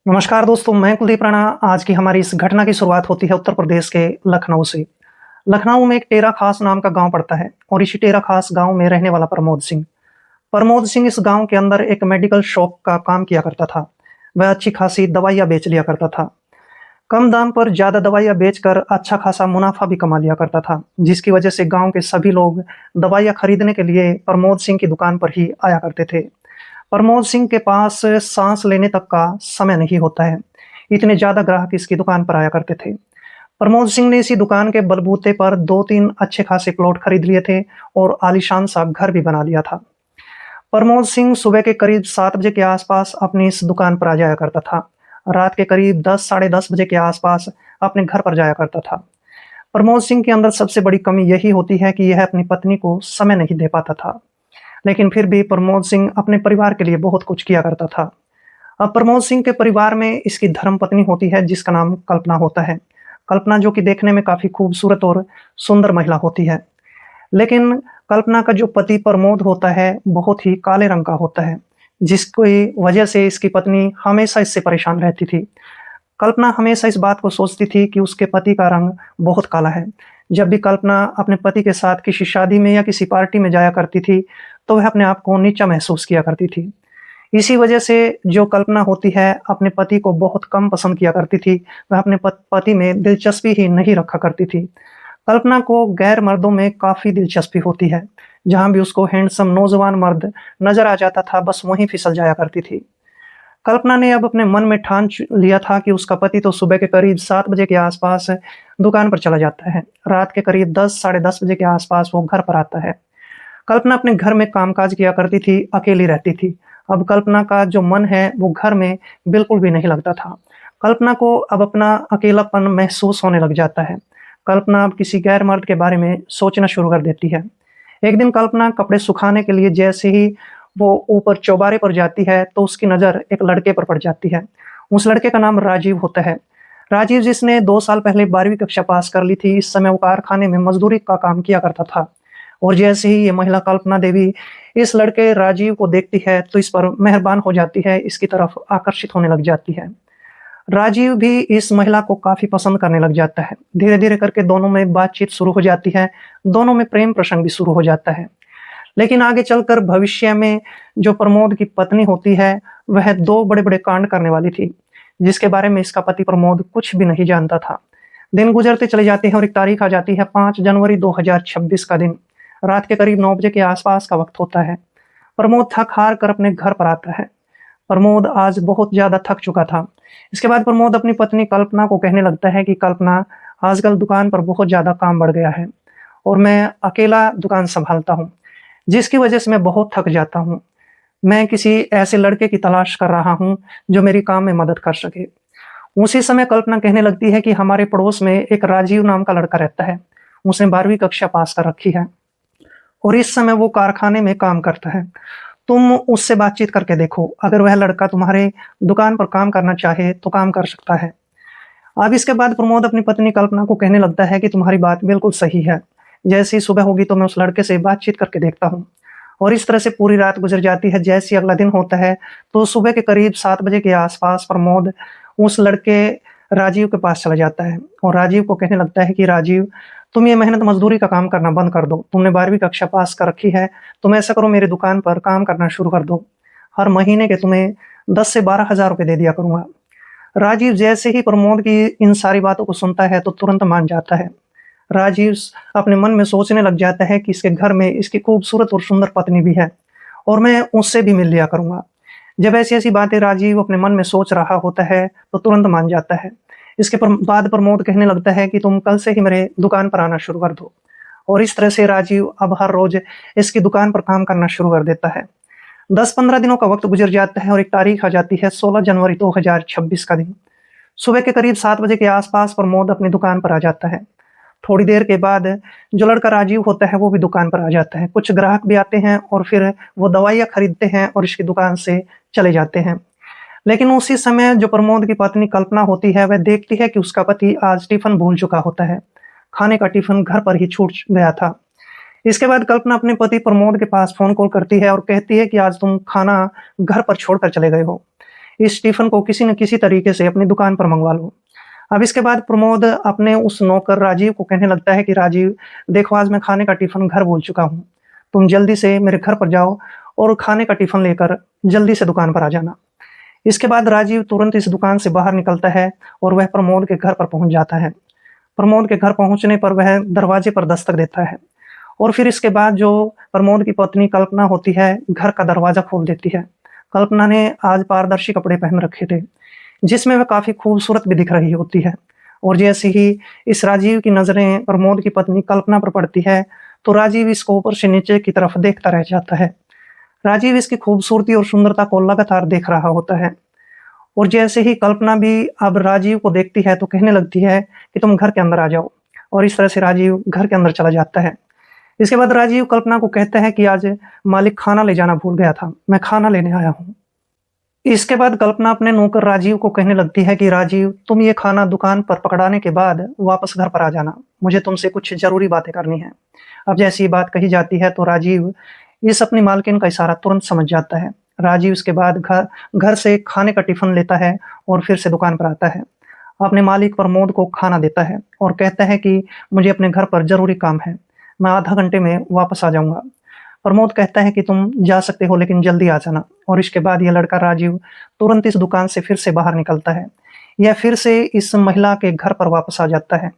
नमस्कार दोस्तों, मैं कुलदीप राणा। आज की हमारी इस घटना की शुरुआत होती है उत्तर प्रदेश के लखनऊ से। लखनऊ में एक टेरा खास नाम का गांव पड़ता है और इसी टेरा खास गांव में रहने वाला प्रमोद सिंह इस गांव के अंदर एक मेडिकल शॉप का काम किया करता था। वह अच्छी खासी दवाइयां बेच लिया करता था। कम दाम पर ज्यादा दवाइयां बेचकर अच्छा खासा मुनाफा भी कमा लिया करता था, जिसकी वजह से गांव के सभी लोग दवाइयां खरीदने के लिए प्रमोद सिंह की दुकान पर ही आया करते थे। प्रमोद सिंह के पास सांस लेने तक का समय नहीं होता है, इतने ज्यादा ग्राहक इसकी दुकान पर आया करते थे। प्रमोद सिंह ने इसी दुकान के बलबूते पर 2-3 अच्छे खासे प्लॉट खरीद लिए थे और आलीशान सा घर भी बना लिया था। प्रमोद सिंह सुबह के करीब 7 बजे के आसपास अपनी इस दुकान पर आ जाया करता था। रात के करीब 10 साढ़े 10 बजे के आसपास अपने घर पर जाया करता था। प्रमोद सिंह के अंदर सबसे बड़ी कमी यही होती है कि यह अपनी पत्नी को समय नहीं दे पाता था, लेकिन फिर भी प्रमोद सिंह अपने परिवार के लिए बहुत कुछ किया करता था। अब प्रमोद सिंह के परिवार में इसकी धर्मपत्नी होती है, जिसका नाम कल्पना होता है। कल्पना जो कि देखने में काफ़ी खूबसूरत और सुंदर महिला होती है। लेकिन कल्पना का जो पति प्रमोद होता है, बहुत ही काले रंग का होता है, जिसकी वजह से इसकी पत्नी हमेशा इससे परेशान रहती थी। कल्पना हमेशा इस बात को सोचती थी कि उसके पति का रंग बहुत काला है। जब भी कल्पना अपने पति के साथ किसी शादी में या किसी पार्टी में जाया करती थी, तो वह अपने आप को नीचा महसूस किया करती थी। इसी वजह से जो कल्पना होती है, अपने पति को बहुत कम पसंद किया करती थी। वह अपने पति में दिलचस्पी ही नहीं रखा करती थी। कल्पना को गैर मर्दों में काफ़ी दिलचस्पी होती है। जहाँ भी उसको हैंडसम नौजवान मर्द नज़र आ जाता था, बस वहीं फिसल जाया करती थी। कल्पना ने अब अपने मन में ठान लिया था कि उसका पति तो सुबह के करीब 7 बजे के आसपास दुकान पर चला जाता है। रात के करीब 10 साढ़े 10 बजे के आसपास वो घर पर आता है। कल्पना अपने घर में कामकाज किया करती थी, अकेली रहती थी। अब कल्पना का जो मन है वो घर में बिल्कुल भी नहीं लगता था। कल्पना को अब अपना अकेलापन महसूस होने लग जाता है। कल्पना अब किसी गैर मर्द के बारे में सोचना शुरू कर देती है। एक दिन कल्पना कपड़े सुखाने के लिए जैसे ही वो ऊपर चौबारे पर जाती है, तो उसकी नज़र एक लड़के पर पड़ जाती है। उस लड़के का नाम राजीव होता है। राजीव जिसने 2 साल पहले 12वीं कक्षा पास कर ली थी, इस समय वो कारखाने में मजदूरी का काम किया करता था। और जैसे ही ये महिला कल्पना देवी इस लड़के राजीव को देखती है, तो इस पर मेहरबान हो जाती है, इसकी तरफ आकर्षित होने लग जाती है। राजीव भी इस महिला को काफ़ी पसंद करने लग जाता है। धीरे-धीरे करके दोनों में बातचीत शुरू हो जाती है, दोनों में प्रेम प्रसंग भी शुरू हो जाता है। लेकिन आगे चलकर भविष्य में जो प्रमोद की पत्नी होती है, वह 2 बड़े-बड़े कांड करने वाली थी, जिसके बारे में इसका पति प्रमोद कुछ भी नहीं जानता था। दिन गुजरते चले जाते हैं और एक तारीख आ जाती है, 5 जनवरी 2026 का दिन। रात के करीब 9 बजे के आसपास का वक्त होता है। प्रमोद थक-हार कर अपने घर पर आता है। प्रमोद आज बहुत ज़्यादा थक चुका था। इसके बाद प्रमोद अपनी पत्नी कल्पना को कहने लगता है कि कल्पना, आजकल दुकान पर बहुत ज़्यादा काम बढ़ गया है और मैं अकेला दुकान सँभालता हूँ, जिसकी वजह से मैं बहुत थक जाता हूँ। मैं किसी ऐसे लड़के की तलाश कर रहा हूँ, जो मेरी काम में मदद कर सके। उसी समय कल्पना कहने लगती है कि हमारे पड़ोस में एक राजीव नाम का लड़का रहता है। उसने 12वीं कक्षा पास कर रखी है और इस समय वो कारखाने में काम करता है। तुम उससे बातचीत करके देखो, अगर वह लड़का तुम्हारे दुकान पर काम करना चाहे तो काम कर सकता है। अब इसके बाद प्रमोद अपनी पत्नी कल्पना को कहने लगता है कि तुम्हारी बात बिल्कुल सही है। जैसे ही सुबह होगी तो मैं उस लड़के से बातचीत करके देखता हूँ। और इस तरह से पूरी रात गुजर जाती है। जैसे ही अगला दिन होता है, तो सुबह के करीब 7 बजे के आसपास प्रमोद उस लड़के राजीव के पास चला जाता है और राजीव को कहने लगता है कि राजीव, तुम ये मेहनत मजदूरी का काम करना बंद कर दो। तुमने 12वीं कक्षा पास कर रखी है, तुम ऐसा करो, मेरी दुकान पर काम करना शुरू कर दो। हर महीने के तुम्हें 10 से 12 हज़ार रुपये दे दिया करूँगा। राजीव जैसे ही प्रमोद की इन सारी बातों को सुनता है, तो तुरंत मान जाता है। राजीव अपने मन में सोचने लग जाता है कि इसके घर में इसकी खूबसूरत और सुंदर पत्नी भी है और मैं उससे भी मिल लिया करूँगा। जब ऐसी-ऐसी बातें राजीव अपने मन में सोच रहा होता है, तो तुरंत मान जाता है। इसके बाद प्रमोद कहने लगता है कि तुम कल से ही मेरे दुकान पर आना शुरू कर दो। और इस तरह से राजीव अब हर रोज़ इसकी दुकान पर काम करना शुरू कर देता है। 10-15 दिनों का वक्त गुजर जाता है और एक तारीख आ जाती है, 16 जनवरी 2026 का दिन। सुबह के करीब 7 बजे के आसपास प्रमोद अपनी दुकान पर आ जाता है। थोड़ी देर के बाद जो लड़का राजीव होता है, वो भी दुकान पर आ जाता है। कुछ ग्राहक भी आते हैं और फिर वो दवाइयाँ खरीदते हैं और इसकी दुकान से चले जाते हैं। लेकिन उसी समय जो प्रमोद की पत्नी कल्पना होती है, वह देखती है कि उसका पति आज टिफ़िन भूल चुका होता है। खाने का टिफ़िन घर पर ही छूट गया था। इसके बाद कल्पना अपने पति प्रमोद के पास फ़ोन कॉल करती है और कहती है कि आज तुम खाना घर पर छोड़कर चले गए हो। इस टिफ़िन को किसी न किसी तरीके से अपनी दुकान पर मँगवा लो। अब इसके बाद प्रमोद अपने उस नौकर राजीव को कहने लगता है कि राजीव, देखो आज मैं खाने का टिफ़िन घर भूल चुका हूँ। तुम जल्दी से मेरे घर पर जाओ और खाने का टिफ़िन लेकर जल्दी से दुकान पर आ जाना। इसके बाद राजीव तुरंत इस दुकान से बाहर निकलता है और वह प्रमोद के घर पर पहुँच जाता है। प्रमोद के घर पहुँचने पर वह दरवाजे पर दस्तक देता है और फिर इसके बाद जो प्रमोद की पत्नी कल्पना होती है, घर का दरवाज़ा खोल देती है। कल्पना ने आज पारदर्शी कपड़े पहन रखे थे, जिसमें वह काफ़ी खूबसूरत भी दिख रही होती है। और जैसे ही इस राजीव की नज़रें प्रमोद की पत्नी कल्पना पर पड़ती है, तो राजीव इसको ऊपर से नीचे की तरफ देखता रह जाता है। राजीव इसकी खूबसूरती और सुंदरता को लगातार देख रहा होता है। और जैसे ही कल्पना भी अब राजीव को देखती है, तो कहने लगती है कि तुम घर के अंदर आ जाओ। और इस तरह से राजीव घर के अंदर चला जाता है। इसके बाद राजीव कल्पना को कहता है कि आज मालिक खाना ले जाना भूल गया था, मैं खाना लेने आया हूँ। इसके बाद कल्पना अपने नौकर राजीव को कहने लगती है कि राजीव, तुम ये खाना दुकान पर पकड़ाने के बाद वापस घर पर आ जाना, मुझे तुमसे कुछ ज़रूरी बातें करनी है। अब जैसे ये बात कही जाती है, तो राजीव इस अपनी मालकिन का इशारा तुरंत समझ जाता है। राजीव इसके बाद घर से खाने का टिफ़िन लेता है और फिर से दुकान पर आता है। अपने मालिक प्रमोद को खाना देता है और कहता है कि मुझे अपने घर पर ज़रूरी काम है, मैं आधा घंटे में वापस आ जाऊँगा। प्रमोद कहता है कि तुम जा सकते हो, लेकिन जल्दी आ जाना। और इसके बाद ये लड़का राजीव तुरंत इस दुकान से फिर से बाहर निकलता है। यह फिर से इस महिला के घर पर वापस आ जाता है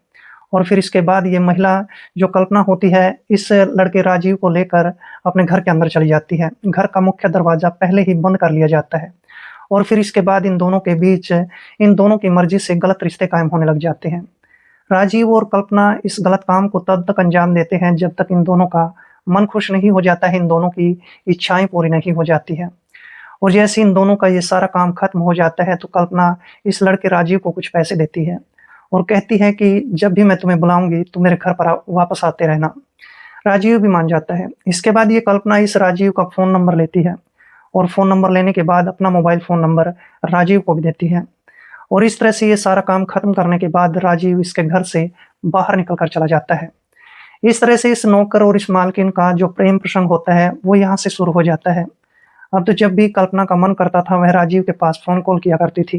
और फिर इसके बाद ये महिला जो कल्पना होती है, इस लड़के राजीव को लेकर अपने घर के अंदर चली जाती है। घर का मुख्य दरवाज़ा पहले ही बंद कर लिया जाता है और फिर इसके बाद इन दोनों के बीच इन दोनों की मर्ज़ी से गलत रिश्ते कायम होने लग जाते हैं। राजीव और कल्पना इस गलत काम को तब तक अंजाम देते हैं जब तक इन दोनों का मन खुश नहीं हो जाता है, इन दोनों की इच्छाएं पूरी नहीं हो जाती हैं। और जैसे इन दोनों का ये सारा काम खत्म हो जाता है, तो कल्पना इस लड़के राजीव को कुछ पैसे देती है और कहती है कि जब भी मैं तुम्हें बुलाऊंगी तो मेरे घर पर वापस आते रहना। राजीव भी मान जाता है। इसके बाद ये कल्पना इस राजीव का फ़ोन नंबर लेती है और फ़ोन नंबर लेने के बाद अपना मोबाइल फ़ोन नंबर राजीव को भी देती है। और इस तरह से ये सारा काम खत्म करने के बाद राजीव इसके घर से बाहर निकल कर चला जाता है। इस तरह से इस नौकर और इस मालकिन का जो प्रेम प्रसंग होता है, वो यहाँ से शुरू हो जाता है। अब तो जब भी कल्पना का मन करता था, वह राजीव के पास फ़ोन कॉल किया करती थी।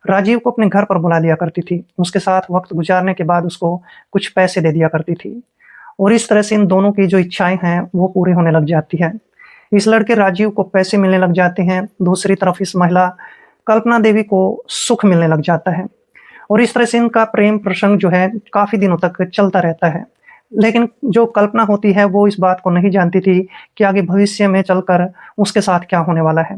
राजीव को अपने घर पर बुला लिया करती थी। उसके साथ वक़्त गुज़ारने के बाद उसको कुछ पैसे दे दिया करती थी। और इस तरह से इन दोनों की जो इच्छाएँ हैं, वो पूरी होने लग जाती हैं। इस लड़के राजीव को पैसे मिलने लग जाते हैं। दूसरी तरफ इस महिला कल्पना देवी को सुख मिलने लग जाता है। और इस तरह से इनका प्रेम प्रसंग जो है काफ़ी दिनों तक चलता रहता है। लेकिन जो कल्पना होती है, वो इस बात को नहीं जानती थी कि आगे भविष्य में चलकर उसके साथ क्या होने वाला है।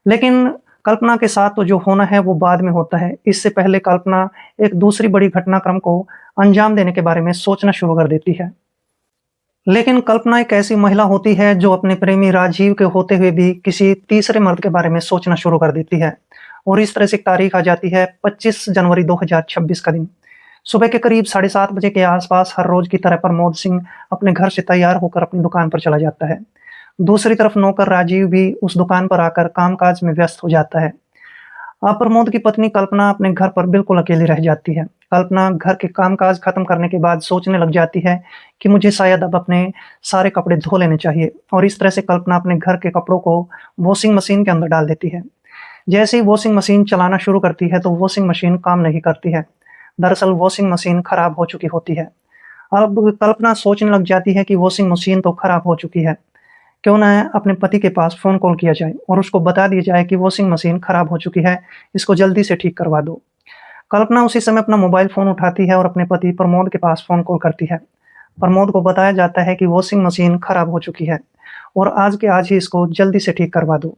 लेकिन कल्पना के साथ तो जो होना है वो बाद में होता है। इससे पहले कल्पना एक दूसरी बड़ी घटनाक्रम को अंजाम देने के बारे में सोचना शुरू कर देती है। लेकिन कल्पना एक ऐसी महिला होती है जो अपने प्रेमी राजीव के होते हुए भी किसी तीसरे मर्द के बारे में सोचना शुरू कर देती है। और इस तरह से एक तारीख आ जाती है 25 जनवरी 2026 का दिन। सुबह के करीब 7:30 बजे के आसपास हर रोज की तरह प्रमोद सिंह अपने घर से तैयार होकर अपनी दुकान पर चला जाता है। दूसरी तरफ नौकर राजीव भी उस दुकान पर आकर कामकाज में व्यस्त हो जाता है। अब प्रमोद की पत्नी कल्पना अपने घर पर बिल्कुल अकेली रह जाती है। कल्पना घर के कामकाज खत्म करने के बाद सोचने लग जाती है कि मुझे शायद अब अपने सारे कपड़े धो लेने चाहिए। और इस तरह से कल्पना अपने घर के कपड़ों को वॉशिंग मशीन के अंदर डाल देती है। जैसे ही वॉशिंग मशीन चलाना शुरू करती है, तो वॉशिंग मशीन काम नहीं करती है। दरअसल वॉशिंग मशीन खराब हो चुकी होती है। अब कल्पना सोचने लग जाती है कि वॉशिंग मशीन तो खराब हो चुकी है, क्यों ना अपने पति के पास फ़ोन कॉल किया जाए और उसको बता दिया जाए कि वॉशिंग मशीन खराब हो चुकी है, इसको जल्दी से ठीक करवा दो। कल्पना उसी समय अपना मोबाइल फ़ोन उठाती है और अपने पति प्रमोद के पास फ़ोन कॉल करती है। प्रमोद को बताया जाता है कि वॉशिंग मशीन खराब हो चुकी है और आज के आज ही इसको जल्दी से ठीक करवा दो,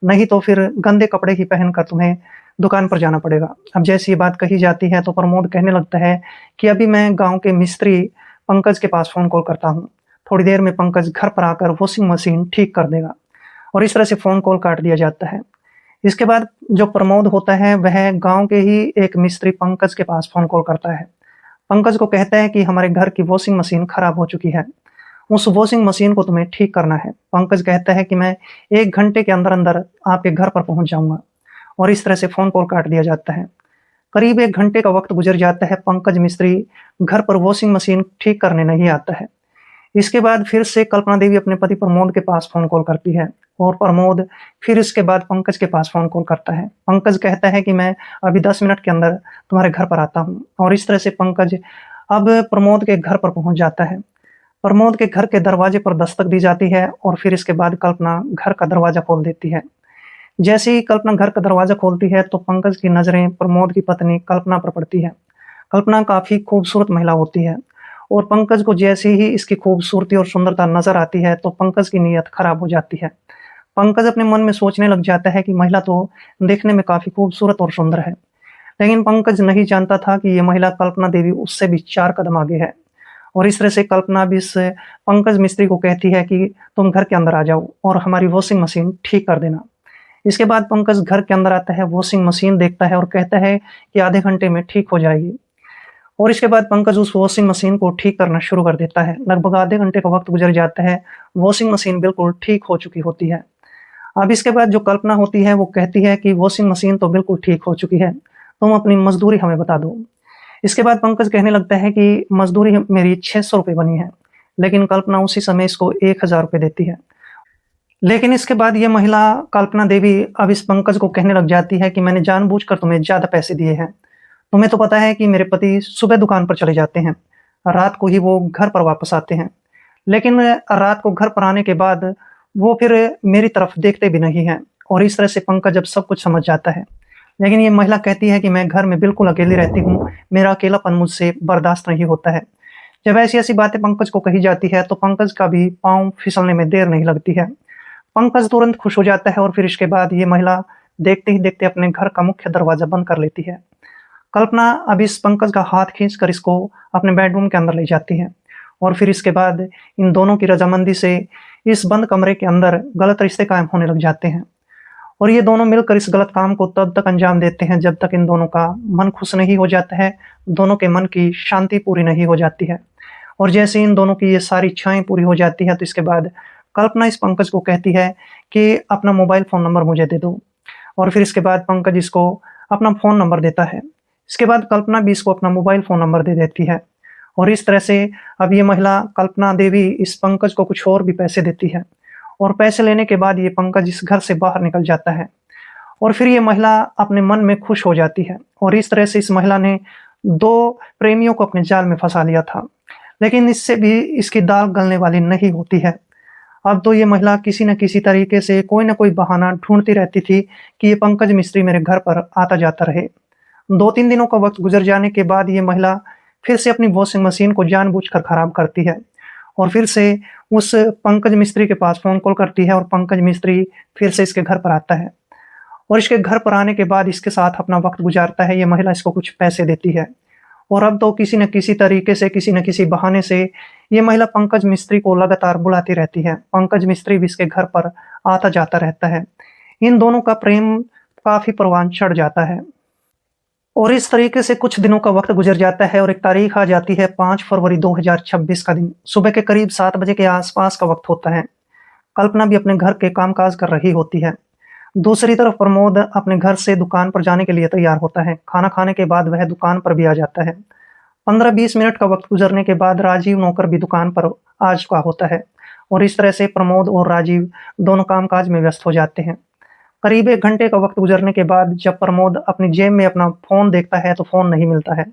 नहीं तो फिर गंदे कपड़े ही पहनकर तुम्हें दुकान पर जाना पड़ेगा। अब जैसे ये बात कही जाती है, तो प्रमोद कहने लगता है कि अभी मैं गाँव के मिस्त्री पंकज के पास फ़ोन कॉल करता हूँ। थोड़ी देर में पंकज घर पर आकर वॉशिंग मशीन ठीक कर देगा। और इस तरह से फ़ोन कॉल काट दिया जाता है। इसके बाद जो प्रमोद होता है, वह गाँव के ही एक मिस्त्री पंकज के पास फ़ोन कॉल करता है। पंकज को कहता है कि हमारे घर की वॉशिंग मशीन खराब हो चुकी है, उस वॉशिंग मशीन को तुम्हें ठीक करना है। पंकज कहता है कि मैं 1 घंटे के अंदर आपके घर पर पहुँच जाऊँगा। और इस तरह से फ़ोन कॉल काट दिया जाता है। करीब 1 घंटे का वक़्त गुज़र जाता है। पंकज मिस्त्री घर पर वॉशिंग मशीन ठीक करने नहीं आता है। इसके बाद फिर से कल्पना देवी अपने पति प्रमोद के पास फ़ोन कॉल करती है और प्रमोद फिर इसके बाद पंकज के पास फ़ोन कॉल करता है। पंकज कहता है कि मैं अभी 10 मिनट के अंदर तुम्हारे घर पर आता हूँ और इस तरह से पंकज अब प्रमोद के घर पर पहुँच जाता है। प्रमोद के घर के दरवाजे पर दस्तक दी जाती है और फिर इसके बाद कल्पना घर का दरवाज़ा खोल देती है। जैसे ही कल्पना घर का दरवाज़ा खोलती है तो पंकज की नज़रें प्रमोद की पत्नी कल्पना पर पड़ती है। कल्पना काफ़ी खूबसूरत महिला होती है और पंकज को जैसे ही इसकी खूबसूरती और सुंदरता नज़र आती है तो पंकज की नीयत खराब हो जाती है। पंकज अपने मन में सोचने लग जाता है कि महिला तो देखने में काफ़ी खूबसूरत और सुंदर है, लेकिन पंकज नहीं जानता था कि ये महिला कल्पना देवी उससे भी 4 कदम आगे है। और इस तरह से कल्पना भी इस पंकज मिस्त्री को कहती है कि तुम घर के अंदर आ जाओ और हमारी वॉशिंग मशीन ठीक कर देना। इसके बाद पंकज घर के अंदर आता है, वॉशिंग मशीन देखता है और कहता है कि आधे घंटे में ठीक हो जाएगी। और इसके बाद पंकज उस वॉशिंग मशीन को ठीक करना शुरू कर देता है। लगभग आधे घंटे का वक्त गुजर जाता है, वॉशिंग मशीन बिल्कुल ठीक हो चुकी होती है। अब इसके बाद जो कल्पना होती है वो कहती है कि वॉशिंग मशीन तो बिल्कुल ठीक हो चुकी है, तुम अपनी मजदूरी हमें बता दो। इसके बाद पंकज कहने लगता है कि मजदूरी मेरी 600 रुपये बनी है, लेकिन कल्पना उसी समय इसको 1000 रुपये देती है। लेकिन इसके बाद ये महिला कल्पना देवी अब इस पंकज को कहने लग जाती है कि मैंने जानबूझकर तुम्हें ज़्यादा पैसे दिए हैं। तुम्हें तो पता है कि मेरे पति सुबह दुकान पर चले जाते हैं, रात को ही वो घर पर वापस आते हैं। लेकिन रात को घर पर आने के बाद वो फिर मेरी तरफ देखते भी नहीं हैं और इस तरह से पंकज अब सब कुछ समझ जाता है। लेकिन ये महिला कहती है कि मैं घर में बिल्कुल अकेली रहती हूँ, मेरा अकेलापन मुझसे बर्दाश्त नहीं होता है। जब ऐसी-ऐसी बातें पंकज को कही जाती है तो पंकज का भी पाँव फिसलने में देर नहीं लगती है। पंकज तुरंत खुश हो जाता है और फिर इसके बाद ये महिला देखते ही देखते अपने घर का मुख्य दरवाज़ा बंद कर लेती है। कल्पना अब इस पंकज का हाथ खींचकर इसको अपने बेडरूम के अंदर ले जाती है और फिर इसके बाद इन दोनों की रजामंदी से इस बंद कमरे के अंदर गलत रिश्ते कायम होने लग जाते हैं और ये दोनों मिलकर इस गलत काम को तब तक अंजाम देते हैं जब तक इन दोनों का मन खुश नहीं हो जाता है, दोनों के मन की शांति पूरी नहीं हो जाती है। और जैसे इन दोनों की ये सारी इच्छाएं पूरी हो जाती है तो इसके बाद कल्पना इस पंकज को कहती है कि अपना मोबाइल फ़ोन नंबर मुझे दे दो और फिर इसके बाद पंकज इसको अपना फ़ोन नंबर देता है। इसके बाद कल्पना भी इसको अपना मोबाइल फ़ोन नंबर दे देती है और इस तरह से अब ये महिला कल्पना देवी इस पंकज को कुछ और भी पैसे देती है और पैसे लेने के बाद ये पंकज इस घर से बाहर निकल जाता है और फिर ये महिला अपने मन में खुश हो जाती है और इस तरह से इस महिला ने 2 प्रेमियों को अपने जाल में फंसा लिया था, लेकिन इससे भी इसकी दाल गलने वाली नहीं होती है। अब तो ये महिला किसी न किसी तरीके से कोई न कोई बहाना ढूँढती रहती थी कि ये पंकज मिस्त्री मेरे घर पर आता-जाता रहे। 2-3 दिनों का वक़्त गुज़र जाने के बाद ये महिला फिर से अपनी वॉशिंग मशीन को जानबूझकर ख़राब करती है और फिर से उस पंकज मिस्त्री के पास फ़ोन कॉल करती है और पंकज मिस्त्री फिर से इसके घर पर आता है और इसके घर पर आने के बाद इसके साथ अपना वक़्त गुज़ारता है। ये महिला इसको कुछ पैसे देती है और अब तो किसी न किसी तरीके से, किसी न किसी बहाने से ये महिला पंकज मिस्त्री को लगातार बुलाती रहती है। पंकज मिस्त्री भी इसके घर पर आता-जाता रहता है। इन दोनों का प्रेम काफ़ी परवान चढ़ जाता है और इस तरीके से कुछ दिनों का वक़्त गुज़र जाता है और एक तारीख़ आ जाती है 5 फरवरी 2026 का दिन। सुबह के करीब 7 बजे के आस-पास का वक़्त होता है। कल्पना भी अपने घर के काम-काज कर रही होती है। दूसरी तरफ प्रमोद अपने घर से दुकान पर जाने के लिए तैयार होता है। खाना खाने के बाद वह दुकान पर भी आ जाता है। 15-20 मिनट का वक़्त गुज़रने के बाद राजीव नौकर भी दुकान पर आ चुका होता है और इस तरह से प्रमोद और राजीव दोनों काम-काज में व्यस्त हो जाते हैं। करीब 1 घंटे का वक़्त गुज़रने के बाद जब प्रमोद अपनी जेब में अपना फ़ोन देखता है तो फ़ोन नहीं मिलता है,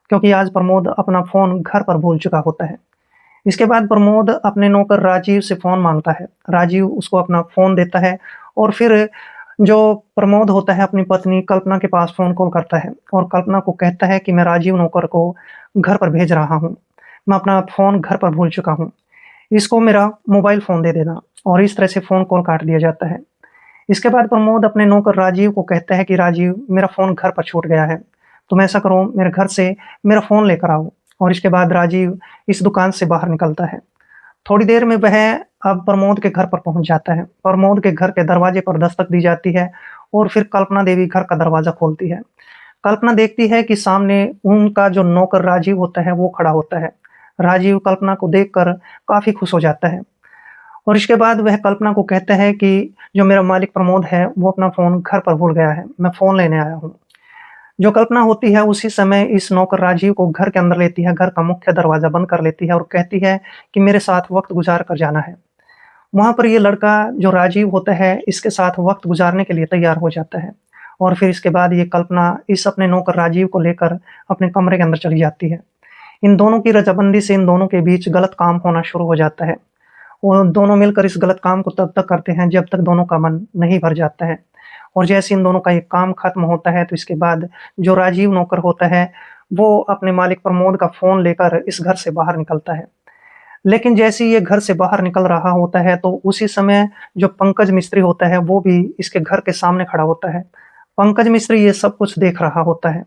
क्योंकि आज प्रमोद अपना फ़ोन घर पर भूल चुका होता है। इसके बाद प्रमोद अपने नौकर राजीव से फ़ोन माँगता है। राजीव उसको अपना फ़ोन देता है और फिर जो प्रमोद होता है अपनी पत्नी कल्पना के पास फ़ोन कॉल करता है और कल्पना को कहता है कि मैं राजीव नौकर को घर पर भेज रहा हूँ। मैं अपना फ़ोन घर पर भूल चुका हूँ। इसको मेरा मोबाइल फ़ोन दे देना और इस तरह से फ़ोन कॉल काट दिया जाता है। इसके बाद प्रमोद अपने नौकर राजीव को कहता है कि राजीव मेरा फ़ोन घर पर छूट गया है, तुम ऐसा करो मेरे घर से मेरा फ़ोन लेकर आओ और इसके बाद राजीव इस दुकान से बाहर निकलता है। थोड़ी देर में वह अब प्रमोद के घर पर पहुंच जाता है। प्रमोद के घर के दरवाजे पर दस्तक दी जाती है और फिर कल्पना देवी घर का दरवाज़ा खोलती है। कल्पना देखती है कि सामने उनका जो नौकर राजीव होता है वो खड़ा होता है। राजीव कल्पना को देखकर काफ़ी खुश हो जाता है और इसके बाद वह कल्पना को कहता है कि जो मेरा मालिक प्रमोद है वो अपना फ़ोन घर पर भूल गया है, मैं फ़ोन लेने आया हूँ। जो कल्पना होती है उसी समय इस नौकर राजीव को घर के अंदर लेती है, घर का मुख्य दरवाज़ा बंद कर लेती है और कहती है कि मेरे साथ वक़्त गुज़ार कर जाना है। वहाँ पर ये लड़का जो राजीव होता है, इसके साथ वक़्त गुज़ारने के लिए तैयार हो जाता है और फिर इसके बाद ये कल्पना इस अपने नौकर राजीव को लेकर अपने कमरे के अंदर चली जाती है। इन दोनों की रजामंदी से इन दोनों के बीच गलत काम होना शुरू हो जाता है। वो दोनों मिलकर इस गलत काम को तब तक करते हैं जब तक दोनों का मन नहीं भर जाता है और जैसे इन दोनों का ये काम खत्म होता है तो इसके बाद जो राजीव नौकर होता है, वो अपने मालिक प्रमोद का फ़ोन लेकर इस घर से बाहर निकलता है। लेकिन जैसे ही ये घर से बाहर निकल रहा होता है तो उसी समय जो पंकज मिस्त्री होता है वो भी इसके घर के सामने खड़ा होता है। पंकज मिस्त्री ये सब कुछ देख रहा होता है।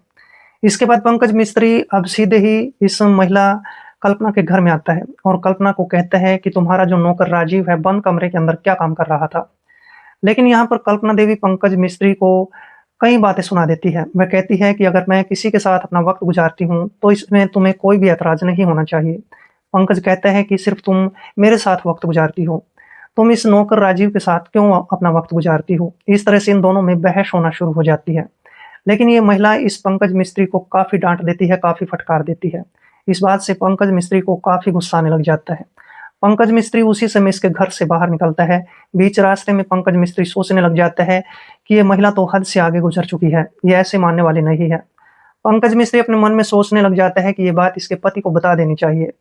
इसके बाद पंकज मिस्त्री अब सीधे ही इस महिला कल्पना के घर में आता है और कल्पना को कहता है कि तुम्हारा जो नौकर राजीव है बंद कमरे के अंदर क्या काम कर रहा था। लेकिन यहाँ पर कल्पना देवी पंकज मिस्त्री को कई बातें सुना देती है। वह कहती है कि अगर मैं किसी के साथ अपना वक्त गुजारती हूँ तो इसमें तुम्हें कोई भी ऐतराज नहीं होना चाहिए। पंकज कहता है कि सिर्फ तुम मेरे साथ वक्त गुजारती हो, तुम इस नौकर राजीव के साथ क्यों अपना वक्त गुजारती हो। इस तरह से इन दोनों में बहस होना शुरू हो जाती है। लेकिन ये महिला इस पंकज मिस्त्री को काफ़ी डाँट देती है, काफ़ी फटकार देती है। इस बात से पंकज मिस्त्री को काफ़ी गुस्सा आने लग जाता है। पंकज मिस्त्री उसी समय इसके घर से बाहर निकलता है। बीच रास्ते में पंकज मिस्त्री सोचने लग जाता है कि ये महिला तो हद से आगे गुजर चुकी है, ये ऐसे मानने वाली नहीं है। पंकज मिस्त्री अपने मन में सोचने लग जाता है कि ये बात इसके पति को बता देनी चाहिए।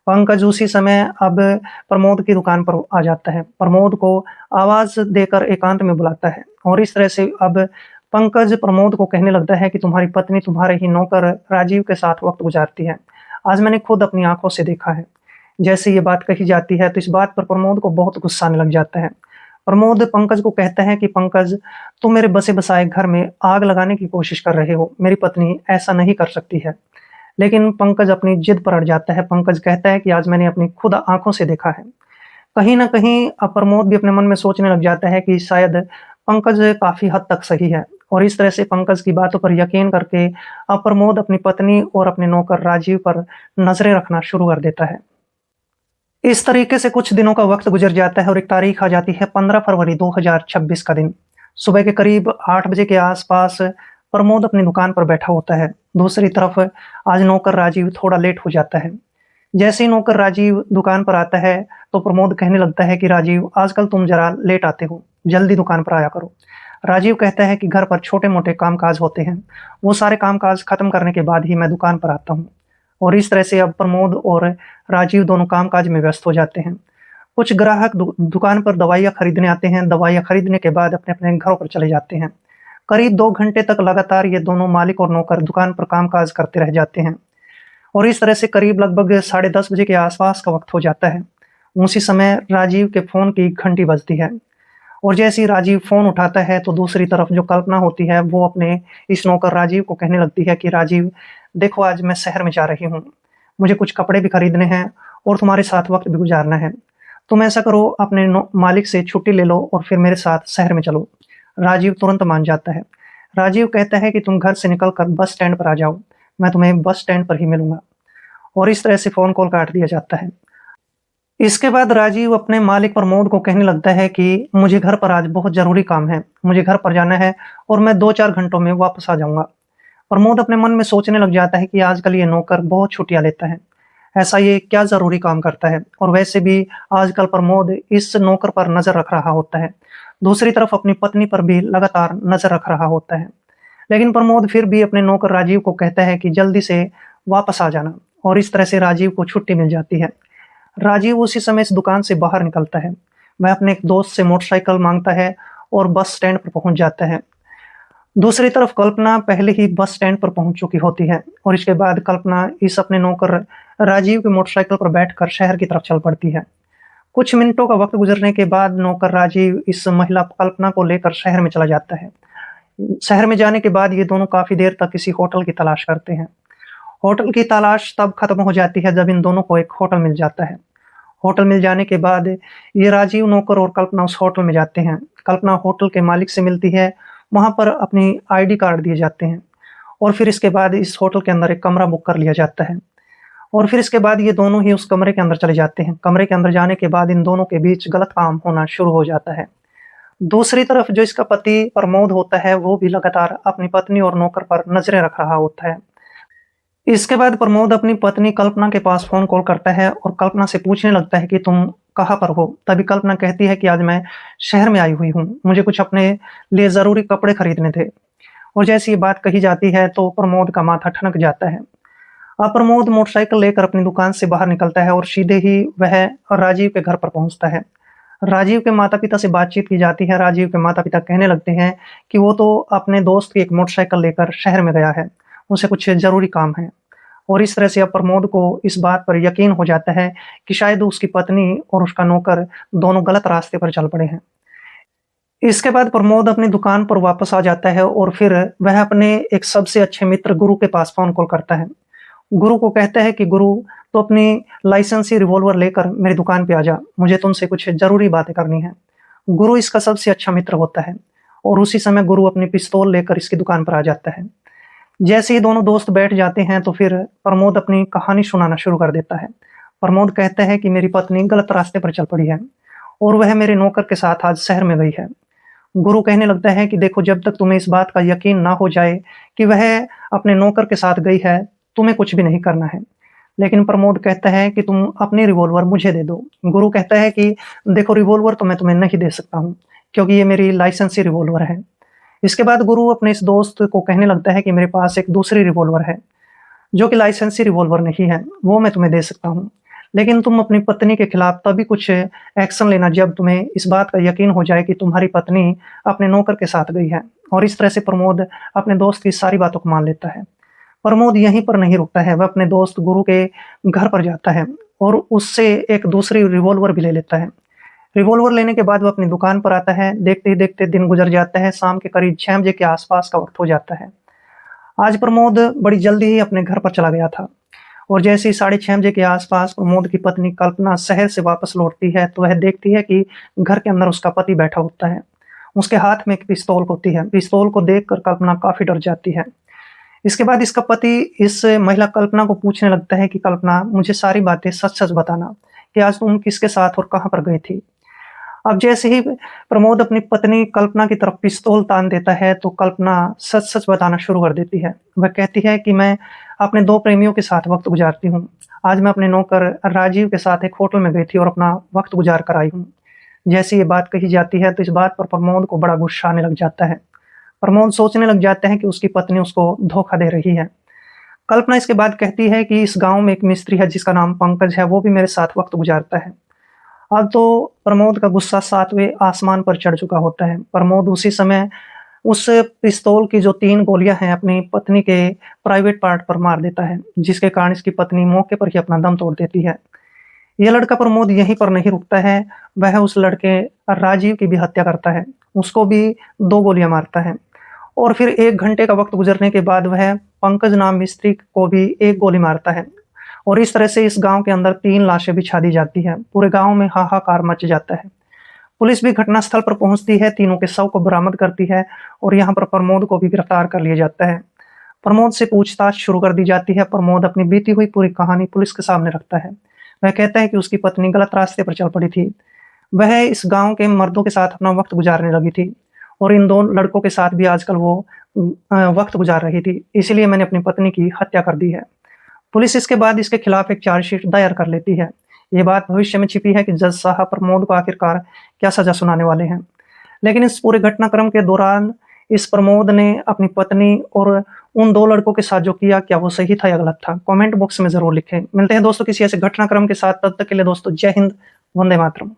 पंकज उसी समय अब प्रमोद की दुकान पर आ जाता है। प्रमोद को आवाज़ देकर एकांत में बुलाता है और इस तरह से अब पंकज प्रमोद को कहने लगता है कि तुम्हारी पत्नी तुम्हारे ही नौकर राजीव के साथ वक्त गुजारती है। आज मैंने खुद अपनी आंखों से देखा है। जैसे ये बात कही जाती है तो इस बात पर प्रमोद को बहुत गुस्सा आने लग जाता है। प्रमोद पंकज को कहता है कि पंकज, तुम मेरे बसे बसाए घर में आग लगाने की कोशिश कर रहे हो, मेरी पत्नी ऐसा नहीं कर सकती है। लेकिन पंकज अपनी जिद पर अड़ जाता है। पंकज कहता है कि आज मैंने अपनी खुद आंखों से देखा है। कहीं न कहीं अब प्रमोद भी अपने मन में सोचने लग जाता है कि शायद पंकज काफ़ी हद तक सही है और इस तरह से पंकज की बातों पर यकीन करके अब प्रमोद अपनी पत्नी और अपने नौकर राजीव पर नज़रें रखना शुरू कर देता है। इस तरीके से कुछ दिनों का वक़्त गुज़र जाता है और एक तारीख आ जाती है 15 फरवरी 2026 का दिन। सुबह के करीब 8 बजे के आस-पास प्रमोद अपनी दुकान पर बैठा होता है। दूसरी तरफ आज नौकर राजीव थोड़ा लेट हो जाता है। जैसे ही नौकर राजीव दुकान पर आता है तो प्रमोद कहने लगता है कि राजीव, आजकल तुम ज़रा लेट आते हो, जल्दी दुकान पर आया करो। राजीव कहता है कि घर पर छोटे-मोटे काम-काज होते हैं, वो सारे काम-काज खत्म करने के बाद ही मैं दुकान पर आता हूँ। और इस तरह से अब प्रमोद और राजीव दोनों काम-काज में व्यस्त हो जाते हैं। कुछ ग्राहक दुकान पर दवाइयाँ खरीदने आते हैं, दवाइयाँ खरीदने के बाद अपने-अपने घरों पर चले जाते हैं। करीब 2 घंटे तक लगातार ये दोनों मालिक और नौकर दुकान पर काम-काज करते रह जाते हैं और इस तरह से करीब लगभग 10:30 बजे के आस-पास का वक़्त हो जाता है। उसी समय राजीव के फ़ोन की घंटी बजती है और जैसे ही राजीव फ़ोन उठाता है तो दूसरी तरफ जो कल्पना होती है वो अपने इस नौकर राजीव को कहने लगती है कि राजीव, देखो आज मैं शहर में जा रही हूँ, मुझे कुछ कपड़े भी खरीदने हैं और तुम्हारे साथ वक़्त भी गुज़ारना है। तुम ऐसा करो, अपने मालिक से छुट्टी ले लो और फिर मेरे साथ शहर में चलो। राजीव तुरंत मान जाता है। राजीव कहता है कि तुम घर से निकल कर बस स्टैंड पर आ जाओ, मैं तुम्हें बस स्टैंड पर ही मिलूँगा और इस तरह से फ़ोन कॉल काट दिया जाता है। इसके बाद राजीव अपने मालिक प्रमोद को कहने लगता है कि मुझे घर पर आज बहुत ज़रूरी काम है, मुझे घर पर जाना है और मैं 2-4 घंटों में वापस आ जाऊँगा। प्रमोद अपने मन में सोचने लग जाता है कि आजकल ये नौकर बहुत छुट्टियाँ लेता है, ऐसा ये क्या ज़रूरी काम करता है और वैसे भी आजकल प्रमोद इस नौकर पर नज़र रख रहा होता है। दूसरी तरफ अपनी पत्नी पर भी लगातार नज़र रख रहा होता है। लेकिन प्रमोद फिर भी अपने नौकर राजीव को कहता है कि जल्दी से वापस आ जाना और इस तरह से राजीव को छुट्टी मिल जाती है। राजीव उसी समय इस दुकान से बाहर निकलता है। वह अपने एक दोस्त से मोटरसाइकिल माँगता है और बस स्टैंड पर पहुँच जाता है। दूसरी तरफ कल्पना पहले ही बस स्टैंड पर पहुँच चुकी होती है और इसके बाद कल्पना इस अपने नौकर राजीव की मोटरसाइकिल पर बैठकर शहर की तरफ चल पड़ती है। कुछ मिनटों का वक़्त गुज़रने के बाद नौकर राजीव इस महिला कल्पना को लेकर शहर में चला जाता है। शहर में जाने के बाद ये दोनों काफ़ी देर तक किसी होटल की तलाश करते हैं। होटल की तलाश तब खत्म हो जाती है जब इन दोनों को एक होटल मिल जाता है। होटल मिल जाने के बाद ये राजीव, नौकर और कल्पना उस होटल में जाते हैं। कल्पना होटल के मालिक से मिलती है, वहाँ पर अपनी आईडी कार्ड दिए जाते हैं और फिर इसके बाद इस होटल के अंदर एक कमरा बुक कर लिया जाता है और फिर इसके बाद ये दोनों ही उस कमरे के अंदर चले जाते हैं। कमरे के अंदर जाने के बाद इन दोनों के बीच गलत काम होना शुरू हो जाता है। दूसरी तरफ जो इसका पति प्रमोद होता है, वो भी लगातार अपनी पत्नी और नौकर पर नज़रें रख रहा होता है। इसके बाद प्रमोद अपनी पत्नी कल्पना के पास फ़ोन कॉल करता है और कल्पना से पूछने लगता है कि तुम कहाँ पर हो? तभी कल्पना कहती है कि आज मैं शहर में आई हुई हूँ, मुझे कुछ अपने लिए ज़रूरी कपड़े खरीदने थे। और जैसे ये बात कही जाती है तो प्रमोद का माथा ठनक जाता है। अब प्रमोद मोटरसाइकिल लेकर अपनी दुकान से बाहर निकलता है और सीधे ही वह राजीव के घर पर पहुँचता है। राजीव के माता-पिता से बातचीत की जाती है। राजीव के माता-पिता कहने लगते हैं कि वो तो अपने दोस्त की एक मोटरसाइकिल लेकर शहर में गया है, उसे कुछ ज़रूरी काम है। और इस तरह से अब प्रमोद को इस बात पर यकीन हो जाता है कि शायद उसकी पत्नी और उसका नौकर दोनों गलत रास्ते पर चल पड़े हैं। इसके बाद प्रमोद अपनी दुकान पर वापस आ जाता है और फिर वह अपने एक सबसे अच्छे मित्र गुरु के पास फ़ोन कॉल करता है। गुरु को कहता है कि गुरु, तो अपनी लाइसेंसी रिवॉल्वर लेकर मेरी दुकान पे आ जा, मुझे तुमसे कुछ ज़रूरी बातें करनी है। गुरु इसका सबसे अच्छा मित्र होता है और उसी समय गुरु अपनी पिस्तौल लेकर इसकी दुकान पर आ जाता है। जैसे ही दोनों दोस्त बैठ जाते हैं तो फिर प्रमोद अपनी कहानी सुनाना शुरू कर देता है। प्रमोद कहता है कि मेरी पत्नी गलत रास्ते पर चल पड़ी है और वह मेरे नौकर के साथ आज शहर में गई है। गुरु कहने लगता है कि देखो, जब तक तुम्हें इस बात का यकीन ना हो जाए कि वह अपने नौकर के साथ गई है, तुम्हें कुछ भी नहीं करना है। लेकिन प्रमोद कहता है कि तुम अपनी रिवॉल्वर मुझे दे दो। गुरु कहता है कि देखो, रिवॉल्वर तो मैं तुम्हें नहीं दे सकता हूँ, क्योंकि ये मेरी लाइसेंसी रिवॉल्वर है। इसके बाद गुरु अपने इस दोस्त को कहने लगता है कि मेरे पास एक दूसरी रिवॉल्वर है, जो कि लाइसेंसी रिवॉल्वर नहीं है, वो मैं तुम्हें दे सकता हूँ। लेकिन तुम अपनी पत्नी के खिलाफ तभी कुछ एक्शन लेना जब तुम्हें इस बात का यकीन हो जाए कि तुम्हारी पत्नी अपने नौकर के साथ गई है। और इस तरह से प्रमोद अपने दोस्त की सारी बातों को मान लेता है। प्रमोद यहीं पर नहीं रुकता है, वह अपने दोस्त गुरु के घर पर जाता है और उससे एक दूसरी रिवॉल्वर भी ले लेता है। रिवॉल्वर लेने के बाद वह अपनी दुकान पर आता है। देखते ही देखते दिन गुजर जाता है। शाम के करीब 6 बजे के आसपास का वक्त हो जाता है। आज प्रमोद बड़ी जल्दी ही अपने घर पर चला गया था और जैसे ही 6:30 बजे के आसपास प्रमोद की पत्नी कल्पना शहर से वापस लौटती है तो वह देखती है कि घर के अंदर उसका पति बैठा होता है। उसके हाथ में एक पिस्तौल होती है। पिस्तौल को देखकर कल्पना काफ़ी डर जाती है। इसके बाद इसका पति इस महिला कल्पना को पूछने लगता है कि कल्पना, मुझे सारी बातें सच-सच बताना कि आज तुम किसके साथ और कहाँ पर गई थी? अब जैसे ही प्रमोद अपनी पत्नी कल्पना की तरफ पिस्तौल तान देता है तो कल्पना सच-सच बताना शुरू कर देती है। वह कहती है कि मैं अपने 2 प्रेमियों के साथ वक़्त गुज़ारती हूँ। आज मैं अपने नौकर राजीव के साथ एक होटल में गई थी और अपना वक़्त गुज़ार कर आई हूँ। जैसे ये बात कही जाती है तो इस बात पर प्रमोद को बड़ा गुस्सा आने लग जाता है। प्रमोद सोचने लग जाते हैं कि उसकी पत्नी उसको धोखा दे रही है। कल्पना इसके बाद कहती है कि इस गाँव में एक मिस्त्री है जिसका नाम पंकज है, वो भी मेरे साथ वक़्त गुज़ारता है। अब तो प्रमोद का गुस्सा 7वें आसमान पर चढ़ चुका होता है। प्रमोद उसी समय उस पिस्तौल की जो 3 गोलियाँ हैं अपनी पत्नी के प्राइवेट पार्ट पर मार देता है, जिसके कारण इसकी पत्नी मौके पर ही अपना दम तोड़ देती है। ये लड़का प्रमोद यहीं पर नहीं रुकता है, वह उस लड़के राजीव की भी हत्या करता है। उसको भी 2 गोलियाँ मारता है और फिर 1 घंटे का वक़्त गुज़रने के बाद वह पंकज नाम मिस्त्री को भी 1 गोली मारता है। और इस तरह से इस गाँव के अंदर 3 लाशें बिछा दी जाती हैं। पूरे गाँव में हाहाकार मच जाता है। पुलिस भी घटनास्थल पर पहुंचती है, तीनों के शव को बरामद करती है और यहाँ पर प्रमोद को भी गिरफ्तार कर लिया जाता है। प्रमोद से पूछताछ शुरू कर दी जाती है। प्रमोद अपनी बीती हुई पूरी कहानी पुलिस के सामने रखता है। वह कहता है कि उसकी पत्नी गलत रास्ते पर चल पड़ी थी। वह इस गाँव के मर्दों के साथ अपना वक्त गुजारने लगी थी और इन 2 लड़कों के साथ भी आजकल वो वक्त गुजार रही थी। इसलिए मैंने अपनी पत्नी की हत्या कर दी है। पुलिस इसके बाद इसके खिलाफ एक चार्जशीट दायर कर लेती है। ये बात भविष्य में छिपी है कि जज साहब प्रमोद को आखिरकार क्या सजा सुनाने वाले हैं। लेकिन इस पूरे घटनाक्रम के दौरान इस प्रमोद ने अपनी पत्नी और उन 2 लड़कों के साथ जो किया, क्या वो सही था या गलत था? कमेंट बॉक्स में ज़रूर लिखें। मिलते हैं दोस्तों किसी ऐसे घटनाक्रम के साथ, तब तक के लिए दोस्तों जय हिंद, वंदे मातरम।